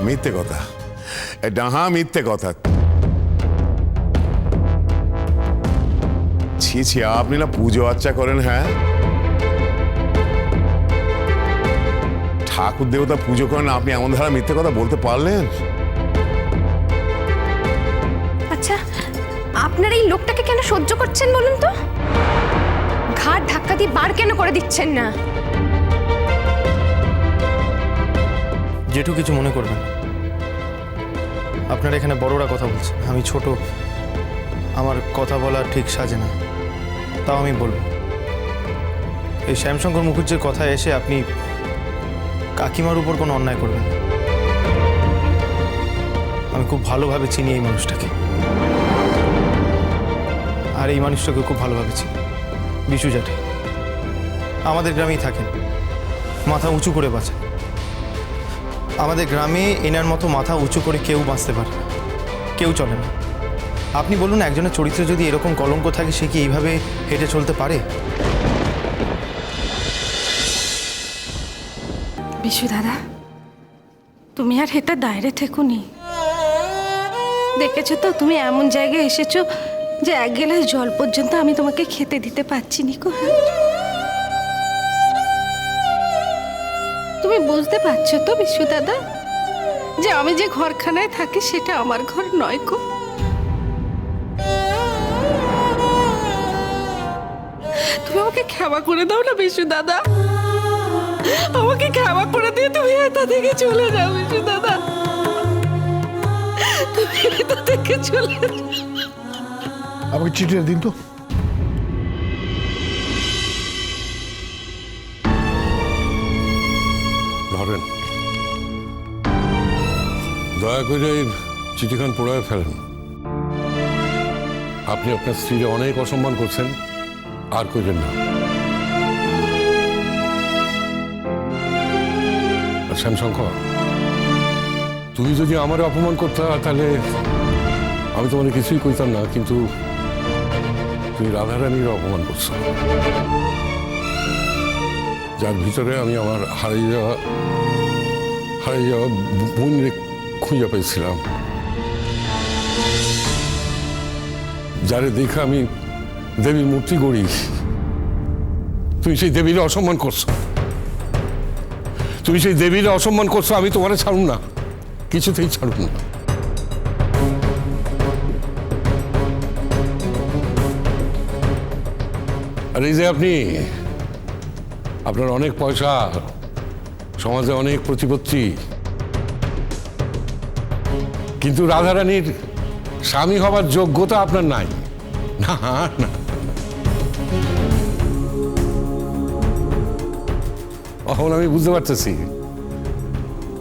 মিথ্যে কথা, ডাহা মিথ্যে কথা। ছি ছি, আপনি না পুজো আর্চা করেন? হ্যাঁ, ঠাকুর দেবতা পুজো করেন, আপনি এমন ধারা মিথ্যে কথা বলতে পারলেন? আচ্ছা, আপনার এই লোকটাকে কেন সহ্য করছেন বলুন তো? ঘাট ধাক্কা দিয়ে বার কেন করে দিচ্ছেন না? জেঠু কিছু মনে করবেন, আপনারা এখানে বড়রা কথা বলছেন, আমি ছোট, আমার কথা বলা ঠিক সাজে না, তাও আমি বলবো। এই শ্যামশঙ্কর মুখুজ্জের কথায় এসে আপনি কাকিমার উপর কোনো অন্যায় করবেন। আমি খুব ভালোভাবে চিনি এই মানুষটাকে, আর এই মানুষটাকে খুব ভালোভাবে চিনি। বিশু জ্যাঠা আমাদের গ্রামেই থাকেন, মাথা উঁচু করে বাঁচেন। আমাদের গ্রামে এনার মতো মাথা উঁচু করে কেউ বাঁচতে পারে না, কেউ চলে না। আপনি বলুন, একজনের চরিত্রে যদি এরকম কলঙ্ক থাকে, সে কি এইভাবে হেঁটে চলতে পারে? বিশু দাদা, তুমি আর হেঁটে দাঁড়িয়ে থেকোনি। দেখেছো তো, তুমি এমন জায়গায় এসেছো যে এক গ্লাস জল পর্যন্ত আমি তোমাকে খেতে দিতে পারছি নি কো। তুমি বুঝতে পারছো তো বিশু দাদা, যে আমি যে ঘরখানায় থাকি সেটা আমার ঘর নয় গো। তুমি আমাকে ক্ষমা করে দাও না বিশু দাদা, আমাকে ক্ষমা করে দিয়ে তুমি এটা থেকে চলে যাও বিশু দাদা, তুমি এটা থেকে চলে যাও। আমাকে চিঠিটা দিন তো। ধরেন, দয়া করে এই চিঠিখান পড়ায় ফেলেন। আপনি আপনার স্ত্রীর অনেক অসম্মান করছেন, আর কইবেন না। আর শ্যামশঙ্কর, তুই যদি আমার অপমান করতে তাহলে আমি তোমার কিছুই কইতাম না, কিন্তু তুই রাধারানীর অপমান করছো, যার ভিতরে আমি আমার হারিয়ে যাওয়া বোন খুঁজে পেয়েছিলাম, যারে দেখে আমি দেবীর মূর্তি গড়ি। তুমি সেই দেবীর অসম্মান করছো, তুমি সেই দেবীর অসম্মান করছো। আমি তোমারে ছাড়ুন না, কিছুতেই ছাড়ুন না। আর এই যে আপনি, আপনার অনেক পয়সা, সমাজে অনেক প্রতিপত্তি, কিন্তু রাধারানীর স্বামী হবার যোগ্যতা আপনার নাই। না না, এখন আমি বুঝতে পারতেছি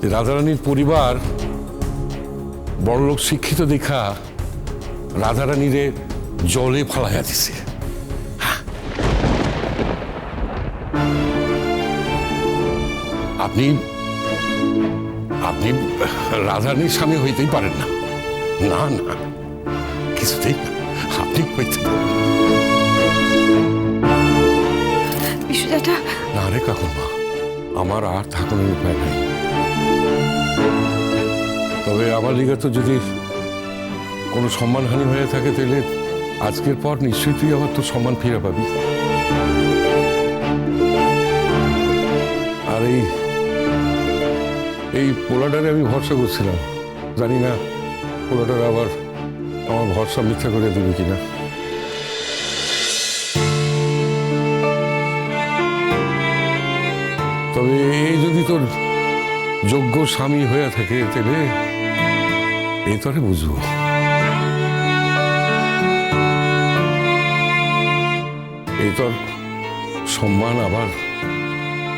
যে রাধারানীর পরিবার বড়লোক শিক্ষিত দেখা রাধারানীরে জলে ফালাইয়া দিছে। আপনি আপনি রাধারানীর স্বামী হইতেই পারেন না, না না, কিছুতেই না, আপনি হইতে পারেন বিশুদাটা। না রে কাকুমা, আমার আর থাকানোর উপায় নাই। তবে আমার লিগে তো যদি কোনো সম্মানহানি হয়ে থাকে, তাহলে আজকের পর নিশ্চয়ই তুই আবার তোর সম্মান ফিরে পাবি। আর এই পোলাটারে আমি ভরসা করছিলাম, জানি না পোলাটারে আবার আমার ভরসা মিথ্যা করে দেবে কিনা। তবে এই যদি তোর যোগ্য স্বামী হয়ে থাকে, তাহলে এই তরে বুঝবো। এই তোর সম্মান আবার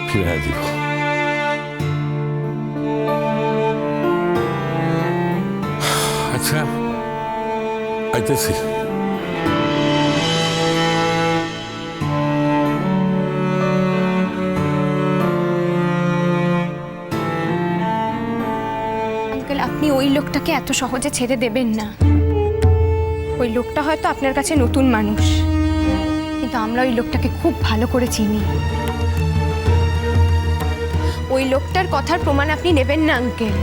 ফিরে দিব। আচ্ছা, আইতেছি। আঙ্কেল, আপনি ওই লোকটাকে এত সহজে ছেড়ে দেবেন না। ওই লোকটা হয়তো আপনার কাছে নতুন মানুষ, কিন্তু আমরা ওই লোকটাকে খুব ভালো করে চিনি। ওই লোকটার কথার প্রমাণ আপনি নেবেন না আঙ্কেল।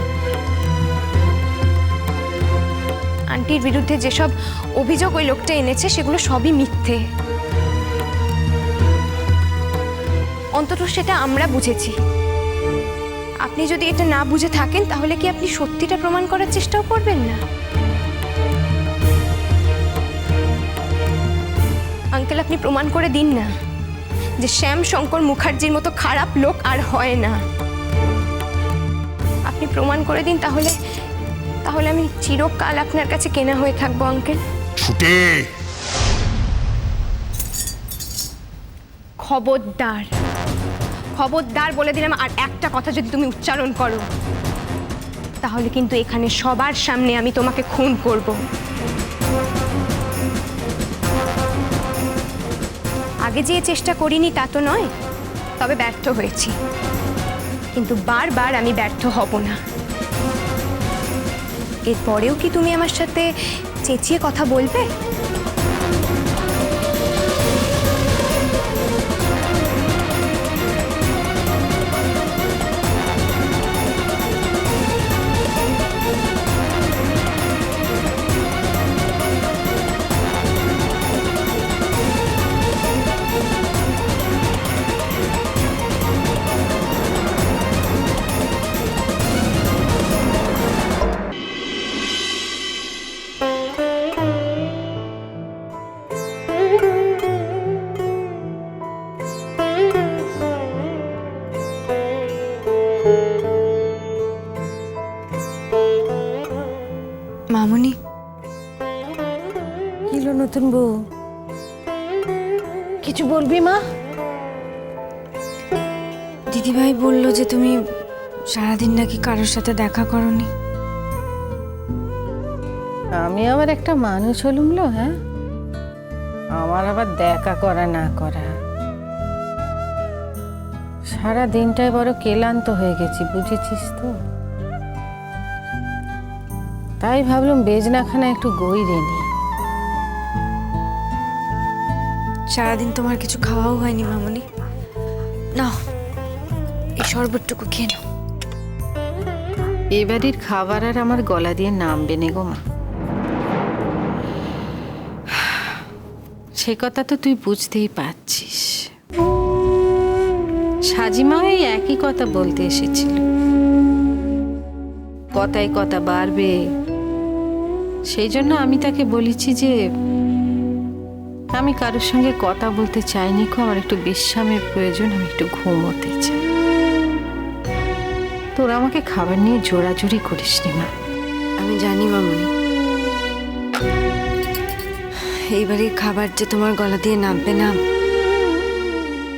আন্টির বিরুদ্ধে যেসব অভিযোগ ওই লোকটা এনেছে সেগুলো সবই মিথ্যে। অন্তত সেটা আমরা বুঝেছি। আপনি যদি এটা না বুঝে থাকেন তাহলে কি আপনি সত্যিটা প্রমাণ করার চেষ্টাও করবেন না? আঙ্কেল, আপনি প্রমাণ করে দিন না যে শ্যাম শঙ্কর মুখার্জির মতো খারাপ লোক আর হয় না। আপনি প্রমাণ করে দিন, তাহলে তাহলে আমি চিরকাল আপনার কাছে কেনা হয়ে থাকবো আঙ্কেল। ছুটে খবরদার, খবরদার বলে দিলাম, আর একটা কথা যদি তুমি উচ্চারণ করো তাহলে কিন্তু এখানে সবার সামনে আমি তোমাকে খুন করব। আগে যে চেষ্টা করিনি তা তো নয়, তবে ব্যর্থ হয়েছি, কিন্তু বারবার আমি ব্যর্থ হব না। এরপরেও কি তুমি আমার সাথে চেঁচিয়ে কথা বলবে? মামুনি, এলো নতুন বউ, কিছু বলবি মা? দিদিভাই বলল যে তুমি সারাদিন নাকি কারোর সাথে দেখা করনি। আমি আবার একটা মানুষ হলুমলো, হ্যাঁ? আমার আবার দেখা করা না করা, সারা দিনটাই বড় ক্লান্ত হয়ে গেছি, বুঝেছিস তো। তাই ভাবলাম বেজনাখানা একটু গইরে নি। সারাদিন তোমার কিছু খাওয়াও হয়নি মামুনি, নাও এই শরবতটুকু খেয়ে নাও। এ বাড়ির খাবার আর আমার গলা দিয়ে নামবে নে গো মা। সে কথা তো তুই বুঝতেই পারছিস। সাজিমা এই একই কথা বলতে এসেছিল, কথায় কথা বাড়বে। সেই জন্য আমি তাকে বলেছি যে আমি কারোর সঙ্গে কথা বলতে চাইনি, আমার একটু বিশ্রামের প্রয়োজন, আমি একটু ঘুমোতে চাই। তোরা আমাকে খাবার নিয়ে জোরাজুরি করিস নি মা। আমি জানি মামুনি, এইবারে খাবার যে তোমার গলা দিয়ে নামবে না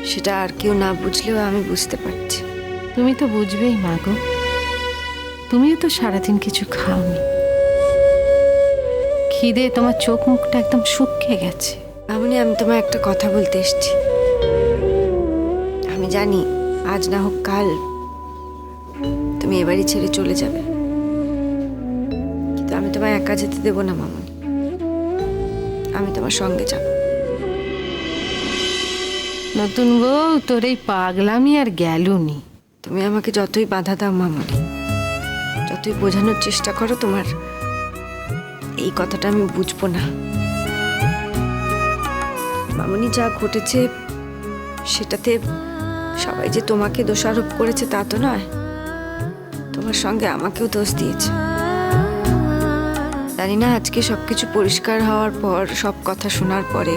সেটা আর কেউ না বুঝলেও আমি বুঝতে পারছি। তুমি তো বুঝবেই মা গো, তুমিও তো সারাদিন কিছু খাওনি, খিদে তোমার চোখ মুখটা একদম শুকিয়ে গেছে। মামুনি, আমি তোমায় একটা কথা বলতে এসেছি। আমি জানি আজ না হোক কাল তুমি এ বাড়ি ছেড়ে চলে যাবে, কিন্তু আমি তোমায় একা যেতে দেবো না মামুনি, আমি তোমার সঙ্গে যাব। নতুন বউ, তোর এই পাগলামি আর গেলুনি। তুমি আমাকে যতই বাধা দাও মামুনি, যতই বোঝানোর চেষ্টা করো, তোমার এই কথাটা আমি বুঝবো না। মামুনি, যা ঘটেছে সেটাতে সবাই যে তোমাকে দোষারোপ করেছে তা তো নয়, তোমার সঙ্গে আমাকেও দোষ দিয়েছে। জানি না আজকে সবকিছু পরিষ্কার হওয়ার পর, সব কথা শোনার পরে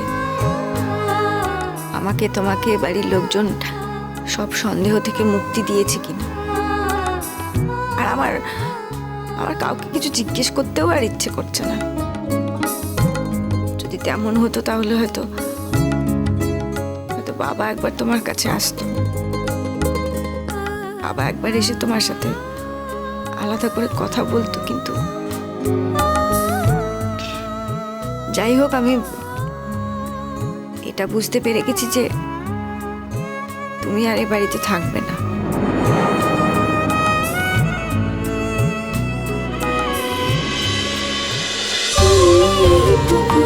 আমাকে তোমাকে বাড়ির লোকজন সব সন্দেহ থেকে মুক্তি দিয়েছে কিনা। আর আমার কাউকে কিছু জিজ্ঞেস করতেও আর ইচ্ছে করছে না। যদি তেমন হতো তাহলে হয়তো বাবা একবার তোমার কাছে আসতো, বাবা একবার এসে তোমার সাথে আলাদা করে কথা বলতো। কিন্তু যাই হোক, আমি এটা বুঝতে পেরে গেছি যে তুমি আর এ বাড়িতে থাকবে না। টুকু